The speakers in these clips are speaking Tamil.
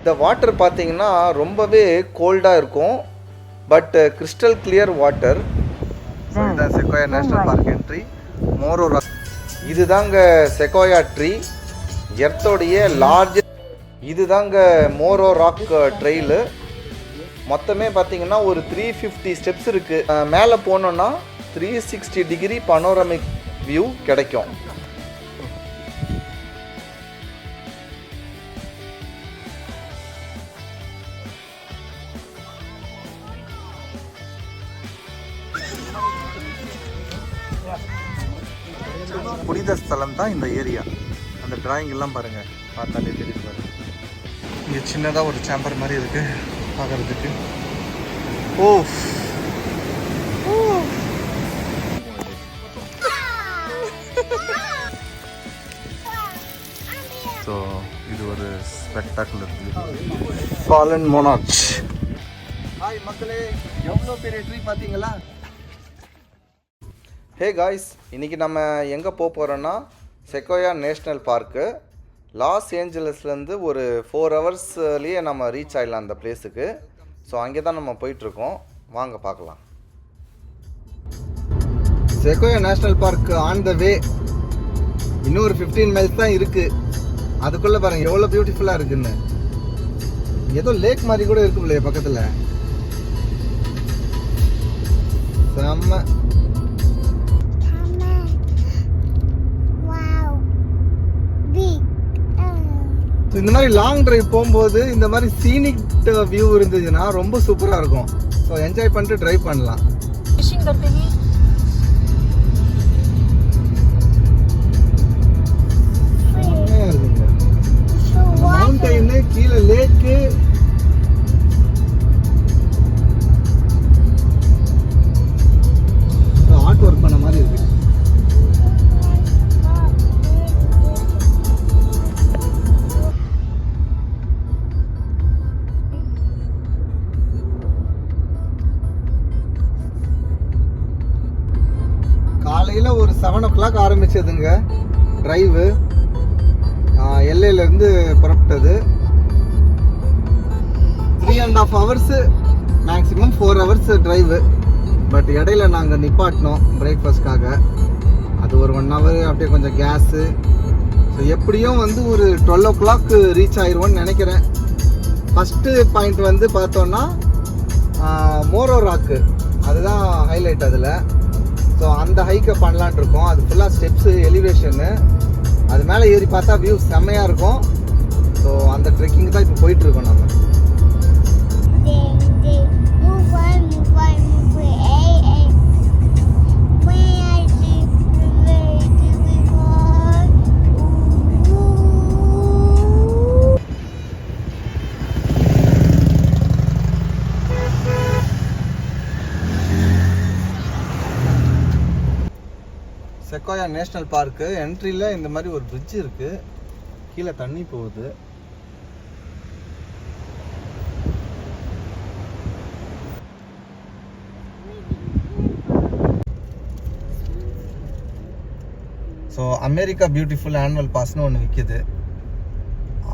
இந்த வாட்டர் பார்த்தீங்கன்னா ரொம்பவே கோல்டாக இருக்கும். But crystal clear water. So இதுதான் Sequoia National Park entry. Moro Rock. இதுதாங்க செகோயா ட்ரீ, எர்த்தோடைய லார்ஜஸ்ட். இதுதாங்க மோரோ ராக் ட்ரெயிலு. மொத்தமே பார்த்தீங்கன்னா ஒரு 350 ஸ்டெப்ஸ் இருக்குது. மேலே போனோன்னா 360 டிகிரி பனோரமிக் வியூ கிடைக்கும். புனித ஸ்தலம் தான் இந்த ஏரியா. அந்த டிராயிங் எல்லாம் பாருங்கள், பார்த்தாலே தெரியுது பாருங்க. இங்கே சின்னதாக ஒரு சேம்பர் மாதிரி இருக்குது பார்க்குறதுக்கு. ஓ ஸோ இது ஒரு ஸ்பெக்டாகுலர் ஃபாலன் மோனார்ச். ஹாய் மக்களே, எவ்வளோ பெரிய ட்ரீ பார்த்தீங்களா? ஹே காய்ஸ், இன்றைக்கி நம்ம எங்கே போக போகிறோன்னா செகோயா நேஷ்னல் பார்க்கு. லாஸ் ஏஞ்சலஸ்லேருந்து ஒரு 4 ஹவர்ஸ்லேயே நம்ம ரீச் ஆகிடலாம் அந்த பிளேஸுக்கு. ஸோ அங்கே தான் நம்ம போயிட்டுருக்கோம். வாங்க பார்க்கலாம். Sequoia National Park on the way. இன்னும் ஒரு 15 மைல்ஸ் தான் இருக்குது. அதுக்குள்ளே பாருங்கள் எவ்வளோ பியூட்டிஃபுல்லாக இருக்குன்னு. ஏதோ லேக் மாதிரி கூட இருக்குல்லையே பக்கத்தில். செம்ம. இந்த மாதிரி லாங் டிரைவ் போகும்போது இந்த மாதிரி சீனிக் வியூ இருந்துச்சுன்னா ரொம்ப சூப்பராக இருக்கும். ஸோ என்ஜாய் பண்ணிட்டு டிரைவ் பண்ணலாம். மவுண்டைனு, கீழே லேக்கு. ஆர்ட் ஒர்க் பண்ண மாதிரி இருக்கு. காலையில் ஒரு 7 o'clock ஆரம்பிச்சதுங்க டிரைவு. எல்லையிலேருந்து புறப்பட்டது. 3.5 hours, maximum 4 hours drive. But இடையில நாங்கள் நிப்பாட்டினோம் பிரேக்ஃபாஸ்ட்காக. அது ஒரு 1 hour. அப்படியே கொஞ்சம் கேஸு. ஸோ எப்படியும் வந்து ஒரு 12 o'clock ரீச் ஆயிடுவோன்னு நினைக்கிறேன். ஃபஸ்ட்டு பாயிண்ட் வந்து பார்த்தோன்னா மோரோ ராக்கு, அதுதான் ஹைலைட் அதில். ஸோ அந்த ஹைக்கை பண்ணலான் இருக்கோம். அது ஃபுல்லாக ஸ்டெப்ஸு, எலிவேஷனு. அது மேலே ஏறி பார்த்தா வியூ செம்மையாக இருக்கும். ஸோ அந்த ட்ரெக்கிங் தான் இப்போ போயிட்டுருக்கோம் நம்ம. செகோயா நேஷ்னல் பார்க்கு என்ட்ரியில் இந்த மாதிரி ஒரு பிரிட்ஜ் இருக்குது. கீழே தண்ணி போகுது. ஸோ அமெரிக்கா பியூட்டிஃபுல் ஆனுவல் பாஸ்னு ஒன்று விற்கிது.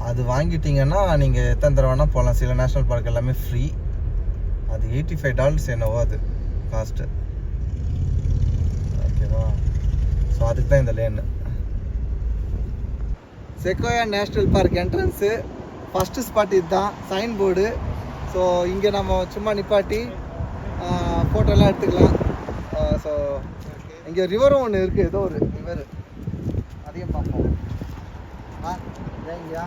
அது வாங்கிட்டீங்கன்னா நீங்கள் எத்தனை தடவை வேணால் போகலாம். சில நேஷ்னல் பார்க் எல்லாமே ஃப்ரீ. அது $85 என்னவோ அது காஸ்ட்டு. ஓகேவா? ஸோ அதுக்கு தான் இந்த LAN. Sequoia National park entrance first spot இதுதான், சைன் போர்டு. ஸோ இங்கே நம்ம சும்மா நிப்பாட்டி ஃபோட்டோலாம் எடுத்துக்கலாம். ஸோ இங்கே ரிவரும் ஒன்று இருக்குது, ஏதோ ஒரு ரிவர், அதையும் பார்ப்போம். இங்கேயா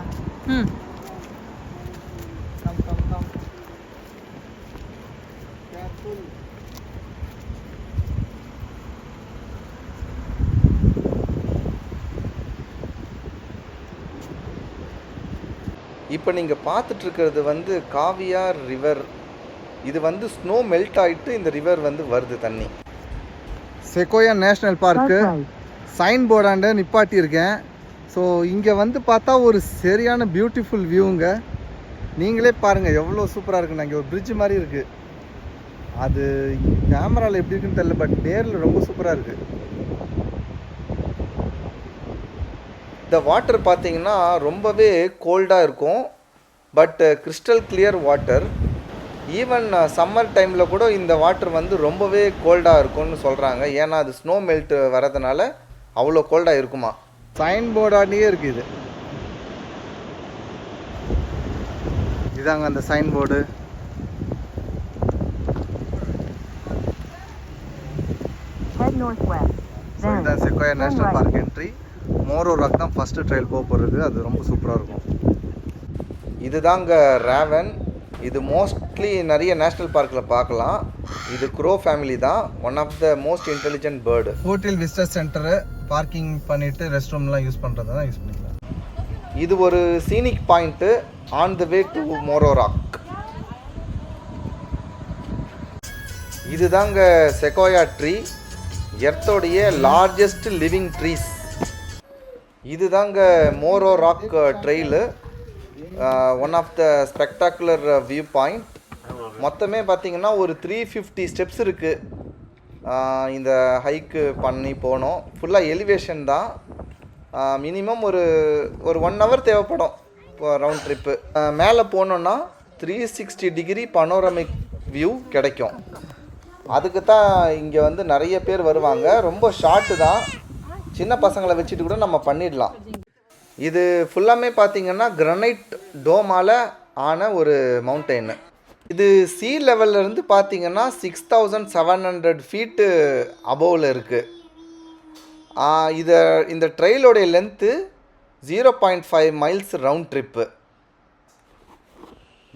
கம் கம் கம் கேர்ஃபுல். இப்போ நீங்கள் பார்த்துட்ருக்கிறது வந்து காவியார் ரிவர். இது வந்து ஸ்னோ மெல்ட் ஆகிட்டு இந்த ரிவர் வந்து வருது தண்ணி. செகோயா நேஷ்னல் பார்க்கு சைன் போர்டாண்ட நிப்பாட்டியிருக்கேன். ஸோ இங்கே வந்து பார்த்தா ஒரு சரியான பியூட்டிஃபுல் வியூங்க. நீங்களே பாருங்கள் எவ்வளோ சூப்பராக இருக்குண்ணா. இங்கே ஒரு பிரிட்ஜ் மாதிரி இருக்குது. அது கேமராவில் எப்படி இருக்குன்னு தெரியல, பட் நேரில் ரொம்ப சூப்பராக இருக்குது. இந்த வாட்டர் பார்த்தீங்கன்னா ரொம்பவே கோல்டாக இருக்கும். But crystal clear water. Even summer டைமில் கூட இந்த வாட்டர் வந்து ரொம்பவே கோல்டாக இருக்கும்னு சொல்கிறாங்க. ஏன்னா அது ஸ்னோ மெல்ட் வரதுனால அவ்வளோ கோல்டாக இருக்குமா. சைன் போர்டானியே இருக்குது. இதாங்க அந்த சைன் போர்டு. ஸோ இதான் Sequoia National Park entry. Moro Rock தான் ஃபஸ்ட்டு ட்ரையல் போக போகிறது. அது ரொம்ப சூப்பராக இருக்கும். இதுதாங்க ராவன். இது மோஸ்ட்லி நிறைய நேஷ்னல் பார்க்கில் பார்க்கலாம். இது க்ரோ ஃபேமிலி தான். One of the most intelligent bird. Hotel visitor centre parking பண்ணிவிட்டு ரெஸ்ட் ரூம்லாம் யூஸ் பண்ணுறது தான் யூஸ் பண்ணிக்கலாம். இது ஒரு scenic point on the way to Moro Rock. இதுதாங்க செக்கோயா ட்ரீ, எர்த்தோடைய லார்ஜஸ்ட் லிவிங் ட்ரீஸ். இதுதாங்க Moro Rock trail, one of the spectacular view point. மொத்தமே பார்த்திங்கன்னா ஒரு 350 ஸ்டெப்ஸ் இருக்குது. இந்த ஹைக்கு பண்ணி போனோம். ஃபுல்லாக எலிவேஷன் தான். மினிமம் ஒரு 1 ஹவர் தேவைப்படும் ரவுண்ட் ட்ரிப்பு. மேலே போனோன்னா 360 டிகிரி பனோரமிக் வியூ கிடைக்கும். அதுக்கு தான் இங்கே வந்து நிறைய பேர் வருவாங்க. ரொம்ப ஷார்ட்டு தான், சின்ன பசங்களை வச்சுட்டு கூட நம்ம பண்ணிடலாம். இது ஃபுல்லாமே பார்த்திங்கன்னா கிரனைட் டோமால் ஆன ஒரு மவுண்டெயின். இது சீ லெவல்லேருந்து பார்த்திங்கன்னா 6700 ஃபீட்டு அபோவில் இருக்குது. இந்த ட்ரெயிலோடைய length 0.5 miles round trip.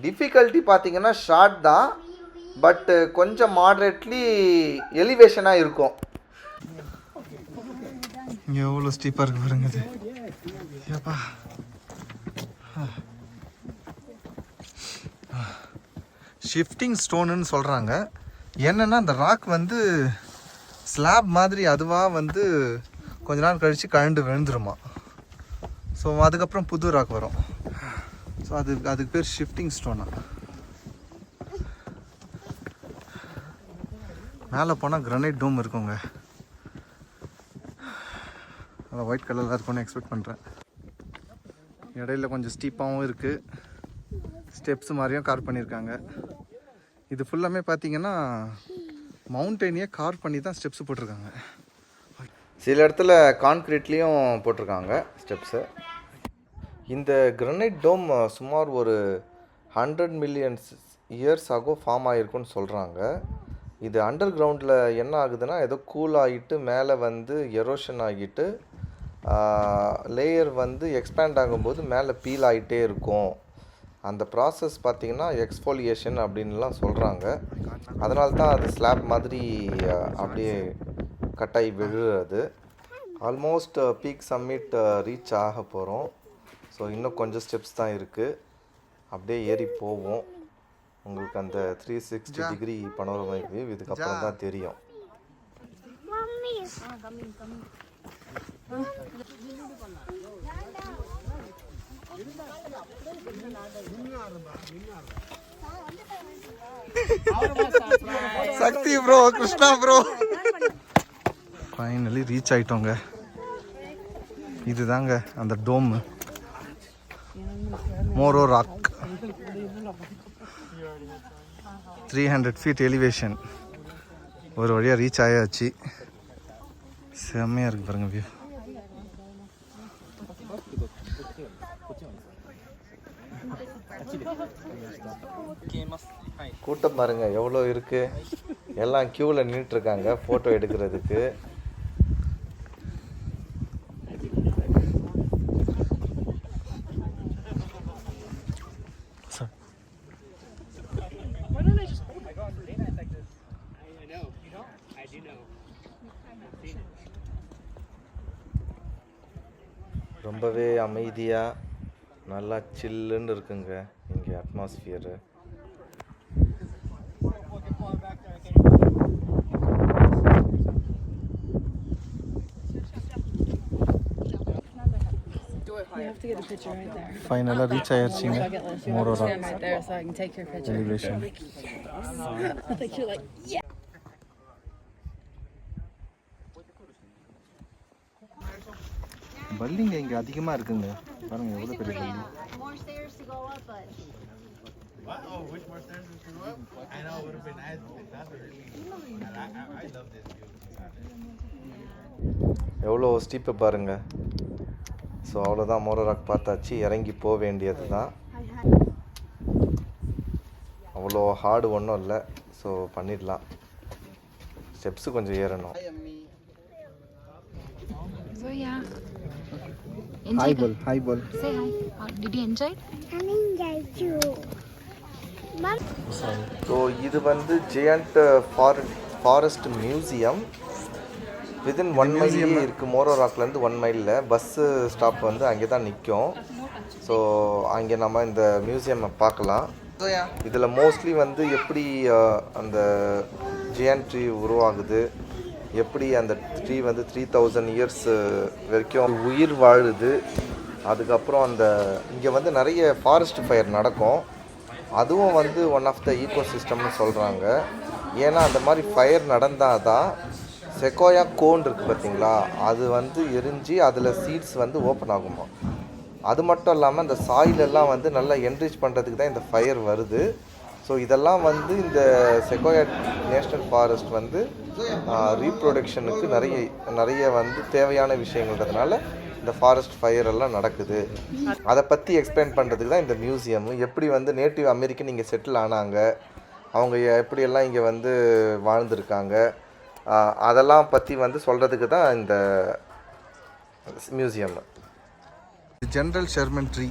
Difficulty பார்த்திங்கன்னா ஷார்ட் தான், பட்டு கொஞ்சம் மாட்ரேட்லி எலிவேஷனாக இருக்கும். எவ்வளோ ஸ்டீப்பாக இருக்கு பாருங்க. இது ஏப்பா ஷிஃப்டிங் ஸ்டோனுன்னு சொல்கிறாங்க. என்னென்னா அந்த ராக் வந்து ஸ்லாப் மாதிரி அதுவாக வந்து கொஞ்ச நாள் கழித்து கழண்டு விழுந்துருமா. ஸோ அதுக்கப்புறம் புது ராக் வரும். ஸோ அதுக்கு பேர் ஷிஃப்டிங் ஸ்டோனா. மேலே போனால் கிரனைட் டோம் இருக்குங்க. அதான் ஒயிட் கலரில் இருக்கும்னு எக்ஸ்பெக்ட் பண்ணுறேன். இடையில கொஞ்சம் ஸ்டீப்பாகவும் இருக்குது. ஸ்டெப்ஸ் மாதிரியும் கார் பண்ணியிருக்காங்க. இது ஃபுல்லாமே பார்த்தீங்கன்னா மவுண்டெயினையே கார் பண்ணி தான் ஸ்டெப்ஸ் போட்டிருக்காங்க. சில இடத்துல கான்க்ரீட்லேயும் போட்டிருக்காங்க ஸ்டெப்ஸு. இந்த கிரனைட் டோம் சுமார் ஒரு 100 மில்லியன் இயர்ஸ் ஆகோ ஃபார்ம் ஆகிருக்குன்னு சொல்கிறாங்க. இது அண்டர் கிரவுண்டில் என்ன ஆகுதுன்னா ஏதோ கூல் ஆகிட்டு மேலே வந்து எரோஷன் ஆகிட்டு லேயர் வந்து எக்ஸ்பேண்ட் ஆகும்போது மேலே பீல் ஆகிட்டே இருக்கும். அந்த ப்ராசஸ் பார்த்திங்கன்னா எக்ஸ்ஃபோலியேஷன் அப்படின்லாம் சொல்கிறாங்க. அதனால தான் அது ஸ்லாப் மாதிரி அப்படியே கட்டாயி விழுறது. ஆல்மோஸ்ட் பீக் சம்மிட் ரீச் ஆக போகிறோம். ஸோ இன்னும் கொஞ்சம் ஸ்டெப்ஸ் தான் இருக்குது. அப்படியே ஏறி போவோம். உங்களுக்கு அந்த 360 டிகிரி பனோரமிக் வியூ இதுக்கப்புறம் தான் தெரியும். Shakti bro, Krishna bro, finally reach ஆயிட்டோங்க. இதுதாங்க அந்த dome, Moro Rock. 300 feet elevation. ஒரு வழியாக ரீச் ஆயாச்சு. செம்மையாக இருக்குது பாருங்க வியூ. கூட்டம் பாருங்க எவ்வளோ இருக்குது. எல்லாம் க்யூவில் நின்றுட்டுருக்காங்க ஃபோட்டோ எடுக்கிறதுக்கு. ரொம்பவே அமைதியாக நல்லா சில்லுன்னு இருக்குங்க இங்கே அட்மாஸ்பியரு. ஃபைனலாக ரீச் ஆயிடுச்சிங்க மோரோ ராக் எலிவேஷன். பல்லிங்க இங்கே அதிகமாக இருக்குங்க. பாருங்க எவ்வளோ பெரிய பல்லி. எவ்வளோ ஸ்டீப்பை பாருங்க. ஸோ அவ்வளோதான், மோரோ ராக் பார்த்தாச்சு, இறங்கி போக வேண்டியது தான். அவ்வளோ ஹார்டு ஒன்றும் இல்லை, ஸோ பண்ணிடலாம். ஸ்டெப்ஸு கொஞ்சம் ஏறணும். Hi Bol. Hi Bol. Say hi. Did you enjoy? I enjoyed too. So இது வந்து ஜெயண்ட் ஃபாரஸ்ட் மியூசியம். வித்தின் 1 மைல்லே இருக்குது. மோரோ ராக்லேருந்து 1 மைலில் பஸ்ஸு ஸ்டாப் வந்து அங்கே தான் நிற்கும். ஸோ அங்கே நம்ம இந்த மியூசியம் பார்க்கலாம். இதில் மோஸ்ட்லி வந்து எப்படி அந்த ஜெயண்ட் ட்ரீ உருவாகுது, எப்படி அந்த ட்ரீ வந்து 3000 இயர்ஸ் வரைக்கும் உயிர் வாழுது. அதுக்கப்புறம் அந்த இங்கே வந்து நிறைய ஃபாரஸ்ட் ஃபயர் நடக்கும். அதுவும் வந்து ஒன் ஆஃப் த ஈகோ சிஸ்டம்னு சொல்கிறாங்க. ஏன்னா அந்த மாதிரி ஃபயர் நடந்தால் தான் செக்கோயா கோன் இருக்குது பார்த்தீங்களா, அது வந்து எரிஞ்சு அதில் சீட்ஸ் வந்து ஓப்பன் ஆகுமா. அது மட்டும் இல்லாமல் அந்த சாயிலெல்லாம் வந்து நல்லா என்ரிச் பண்ணுறதுக்கு தான் இந்த ஃபயர் வருது. ஸோ இதெல்லாம் வந்து இந்த செக்கோயா நேஷ்னல் ஃபாரஸ்ட் வந்து ரீப்ரொடக்ஷனுக்கு நிறைய வந்து தேவையான விஷயங்கள்ன்றதுனால இந்த ஃபாரஸ்ட் ஃபயர் எல்லாம் நடக்குது. அதை பற்றி எக்ஸ்பிளைன் பண்ணுறதுக்கு தான் இந்த மியூசியம். எப்படி வந்து நேட்டிவ் அமெரிக்கன் இங்கே செட்டில் ஆனாங்க, அவங்க எப்படியெல்லாம் இங்கே வந்து வாழ்ந்துருக்காங்க, அதெல்லாம் பற்றி வந்து சொல்கிறதுக்கு தான் இந்த museum. General Sherman tree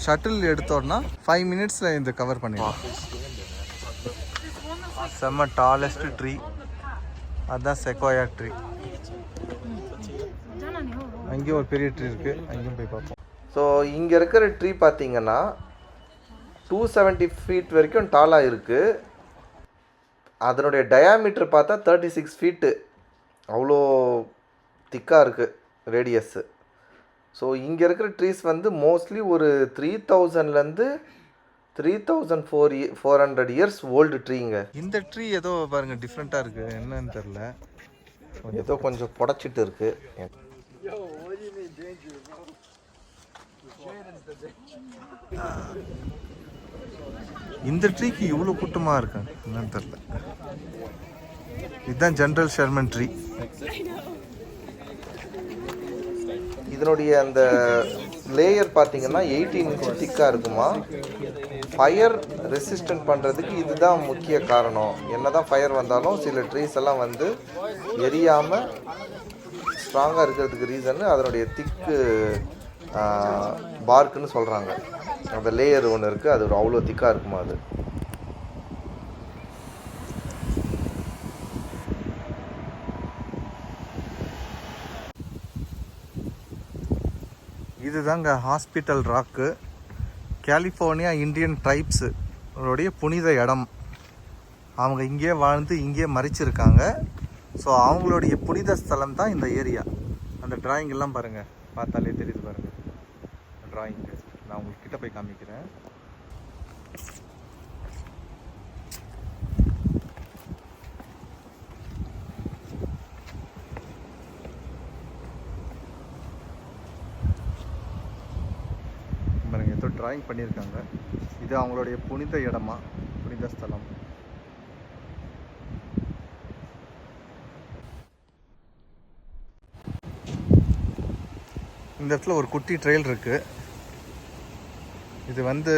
shuttle எடுத்தோன்னா 5 மினிட்ஸில் இந்த கவர் பண்ணிடலாம். செம்ம டாலஸ்ட் ட்ரீ அதுதான் செக்கோயா ட்ரீ. அங்கேயும் ஒரு பெரிய ட்ரீ இருக்குது, அங்கேயும் போய் பார்ப்போம். ஸோ இங்கே இருக்கிற ட்ரீ பார்த்தீங்கன்னா 270 ஃபீட் வரைக்கும் டாலாக இருக்குது. அதனுடைய டயாமீட்டர் பார்த்தா 36 ஃபீட்டு, அவ்வளோ திக்காக இருக்குது ரேடியஸ்ஸு. ஸோ இங்கே இருக்கிற ட்ரீஸ் வந்து மோஸ்ட்லி ஒரு 3000லேருந்து 3400 இயர்ஸ் ஓல்டு ட்ரீங்க. இந்த ட்ரீ ஏதோ பாருங்க டிஃப்ரெண்ட்டாக இருக்குது, என்னன்னு தெரில, ஏதோ கொஞ்சம் புடச்சிட்டு இருக்குது. இந்த ட்ரீக்கு இவ்வளோ கூட்டமாக இருக்கு, என்னன்னு தெரில. இதுதான் ஜென்ரல் ஷெர்மன் ட்ரீ. இதனுடைய அந்த லேயர் பார்த்தீங்கன்னா 18 இன்ச் திக்காக இருக்குமா. ஃபயர் ரெசிஸ்டன்ட் பண்ணுறதுக்கு இதுதான் முக்கிய காரணம். என்ன தான் ஃபயர் வந்தாலும் சில ட்ரீஸ் எல்லாம் வந்து எரியாமல் ஸ்ட்ராங்காக இருக்கிறதுக்கு ரீசன் அதனுடைய திக்கு பார்க்குன்னு சொல்கிறாங்க. அந்த லேயர் ஒன்று இருக்குது, அது அவ்வளோ திக்காக இருக்குமா. அது இதுதாங்க ஹாஸ்பிட்டல் ராக்கு. கலிஃபோர்னியா இந்தியன் ட்ரைப்ஸு அவருடைய புனித இடம். அவங்க இங்கே வாழ்ந்து இங்கே மறிச்சிருக்காங்க. ஸோ அவங்களுடைய புனித ஸ்தலம் தான் இந்த ஏரியா. அந்த டிராயிங் எல்லாம் பாருங்கள், பார்த்தாலே தெரியுது பாருங்கள் டிராயிங்கு. நான் உங்களுக்கு கிட்ட போய் காமிக்கிறேன். பாருங்க, ஏதோ டிராயிங் பண்ணியிருக்காங்க. இது அவங்களுடைய புனித இடமா, புனித ஸ்தலம். இந்த இடத்துல ஒரு குட்டி ட்ரெயில் இருக்குது. இது வந்து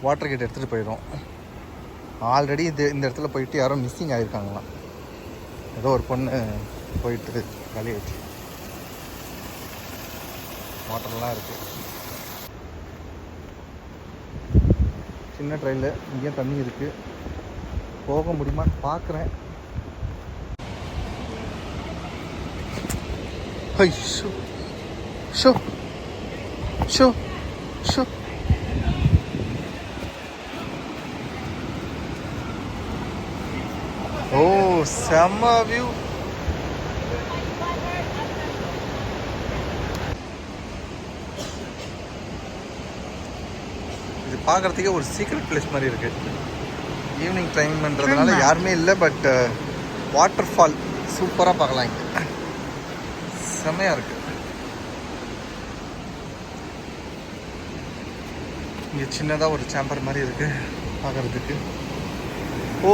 வாட்டர் கேட் எடுத்துகிட்டு போயிடும். ஆல்ரெடி இந்த இடத்துல போயிட்டு யாரோ மிஸ்ஸிங் ஆகிருக்காங்களாம். ஏதோ ஒரு பொண்ணு போயிட்டு காலியாச்சு. வாட்டர்லாம் இருக்குது. சின்ன ட்ரெயிலு, இங்கேயும் தண்ணி இருக்குது. போக முடியுமான்னு பார்க்குறேன். ஷோ ஷோ ஷோ ஷோ ஓ, செம்ம வியூ. இது பார்க்குறதுக்கே ஒரு சீக்ரெட் பிளேஸ் மாதிரி இருக்குது. ஈவினிங் டைம்ன்றதுனால யாருமே இல்லை, பட் வாட்டர் ஃபால் சூப்பராக பார்க்கலாம். இங்கே செம்மையாக இருக்குது. இங்கே சின்னதாக ஒரு சேம்பர் மாதிரி இருக்குது பார்க்குறதுக்கு. ஓ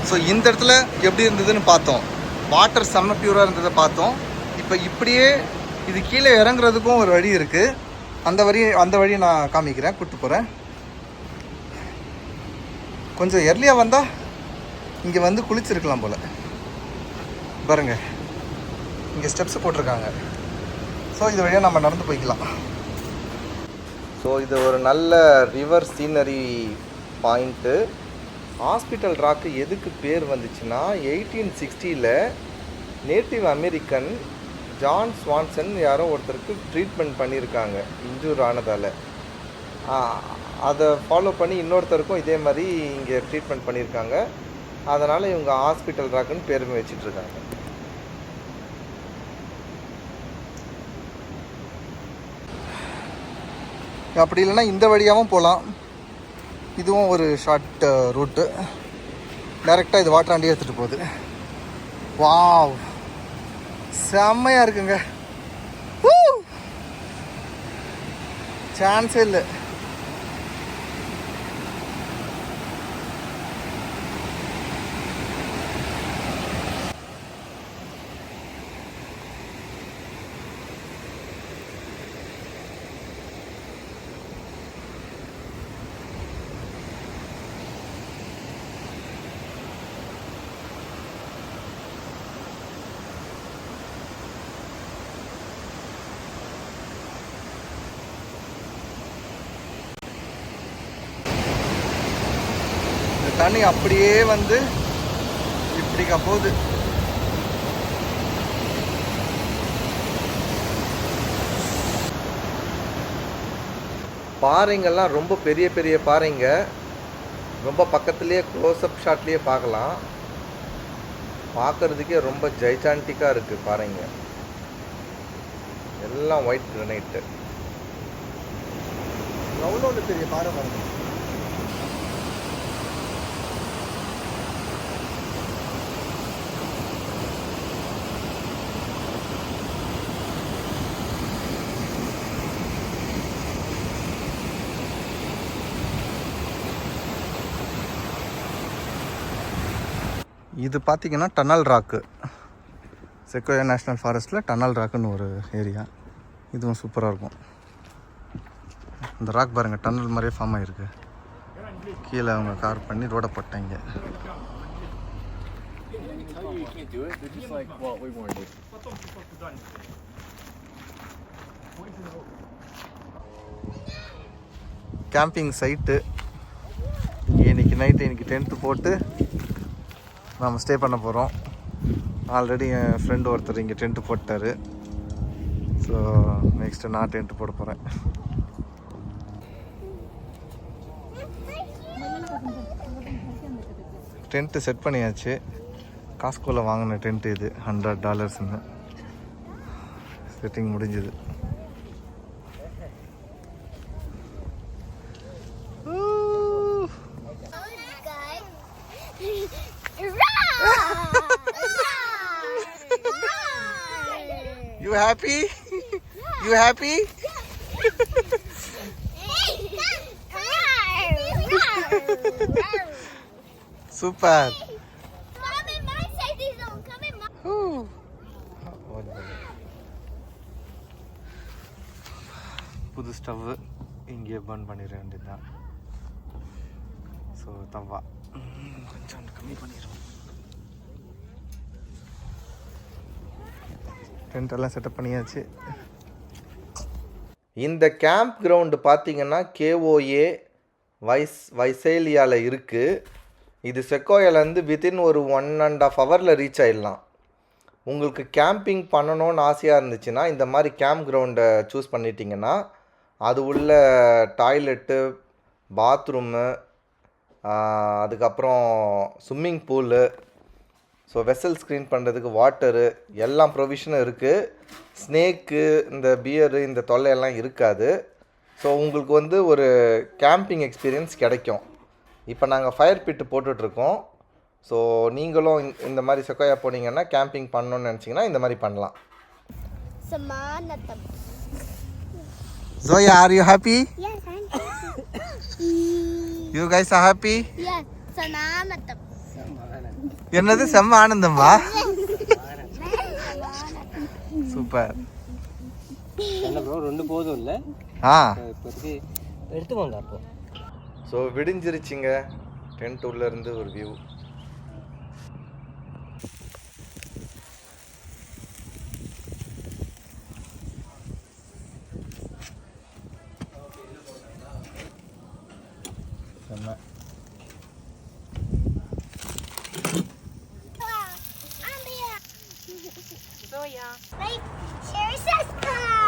ஸோ இந்த இடத்துல எப்படி இருந்ததுன்னு பார்த்தோம். வாட்டர் செம்ம பியூராக இருந்ததை பார்த்தோம். இப்போ இப்படியே இது கீழே இறங்குறதுக்கும் ஒரு வழி இருக்குது. அந்த வழியை நான் காமிக்கிறேன், கூப்பிட்டு போகிறேன். கொஞ்சம் எர்லியாக வந்தால் இங்கே வந்து குளிச்சிருக்கலாம் போல். பாருங்க, இங்கே ஸ்டெப்ஸ் போட்டிருக்காங்க. ஸோ இது வழியாக நம்ம நடந்து போய்க்கலாம். ஸோ இது ஒரு நல்ல ரிவர் சீனரி பாயிண்ட்டு. ஹாஸ்பிட்டல் ராக்கு எதுக்கு பேர் வந்துச்சுன்னா 1860 நேட்டிவ் அமெரிக்கன் ஜான் ஸ்வான்சன் யாரோ ஒருத்தருக்கு ட்ரீட்மெண்ட் பண்ணியிருக்காங்க இன்ஜூர் ஆனதால். அதை ஃபாலோ பண்ணி இன்னொருத்தருக்கும் இதே மாதிரி இங்கே ட்ரீட்மெண்ட் பண்ணியிருக்காங்க. அதனால் இவங்க ஹாஸ்பிட்டல் ராக்குன்னு பேருமே வச்சிட்ருக்காங்க. அப்படி இல்லைன்னா இந்த வழியாகவும் போகலாம். இதுவும் ஒரு ஷார்ட் ரூட்டு. டைரெக்டாக இது வாட்டராண்டி எடுத்துகிட்டு போகுது. வாவ், செம்மையாக இருக்குங்க. சான்ஸே இல்லை. தண்ணி அப்படியே வந்து இப்படிக்கா போகுது. பாறைங்கள்லாம் ரொம்ப பெரிய பெரிய பாறைங்க. ரொம்ப பக்கத்துலேயே க்ளோஸ்அப் ஷாட்லேயே பார்க்கலாம். பார்க்குறதுக்கே ரொம்ப ஜைஜான்டிக்காக இருக்குது பாறைங்க. எல்லாம் ஒயிட் கிரனைட்டு. எவ்வளோ பெரிய பாறை பாருங்க. இது பார்த்திங்கன்னா டன்னல் ராக்கு. செக்கோயா நேஷ்னல் ஃபாரஸ்ட்டில் டன்னல் ராக்குன்னு ஒரு ஏரியா. இதுவும் சூப்பராக இருக்கும். இந்த ராக் பாருங்கள், டன்னல் மாதிரியே ஃபார்ம் ஆகிருக்கு. கீழே அவங்க கார் பண்ணி ரோடை போட்டாங்க. Camping site. இன்னைக்கு நைட்டு டென்ட்டு போட்டு நாம் ஸ்டே பண்ண போகிறோம். ஆல்ரெடி என் ஃப்ரெண்டு ஒருத்தர் இங்கே டென்ட்டு போட்டார். ஸோ நெக்ஸ்ட்டு நான் டென்ட்டு போட போகிறேன். டென்ட்டு செட் பண்ணியாச்சு. காஸ்கோவில் வாங்கின டென்ட்டு இது $100 செட்டிங் முடிஞ்சுது. You happy? You happy? Super. Come in my safety zone. Come in my. புது ஸ்டவ் இங்கே பர்ன் பண்ணிட வேண்டியதுதான். ஸோ தவா கொஞ்சம் கம்மி பண்ணிடுவோம். டென்ட்டெல்லாம் செட்டப் பண்ணியாச்சு. இந்த கேம்ப் கிரவுண்டு பார்த்திங்கன்னா KOA வைசேலியாவில் இருக்குது. இது செக்கோயாலேருந்து வித்தின் ஒரு 1.5 ஹவரில் ரீச் ஆகிடலாம். உங்களுக்கு கேம்பிங் பண்ணணும்னு ஆசையாக இருந்துச்சுன்னா இந்த மாதிரி கேம்ப் கிரவுண்டை சூஸ் பண்ணிட்டீங்கன்னா அது உள்ள டாய்லெட்டு, பாத்ரூமு, அதுக்கப்புறம் swimming pool, so vessel screen பண்ணுறதுக்கு வாட்டரு எல்லாம் ப்ரொவிஷனும் இருக்குது. ஸ்னேக்கு இந்த பியரு இந்த தொல்லையெல்லாம் இருக்காது. ஸோ உங்களுக்கு வந்து ஒரு கேம்பிங் எக்ஸ்பீரியன்ஸ் கிடைக்கும். இப்போ நாங்கள் ஃபயர் பிட்டு போட்டுட்ருக்கோம். ஸோ நீங்களும் இந்த மாதிரி செக்கோயா போனீங்கன்னா கேம்பிங் பண்ணணுன்னு நினச்சிங்கன்னா இந்த மாதிரி பண்ணலாம். Zoya, are you happy? Yes, I'm happy. You guys are happy? Yes, Samanatam. என்னது செம்ம ஆனந்தமா? சூப்பர். என்ன ப்ரோ ரெண்டு போதும் இல்லை? இப்போதைக்கு எடுத்துக்கோங்க. அப்போ ஸோ விடிஞ்சிருச்சிங்க. டென்ட் உள்ளேருந்து ஒரு வியூ. செம்ம. Zoya. Like, share, subscribe.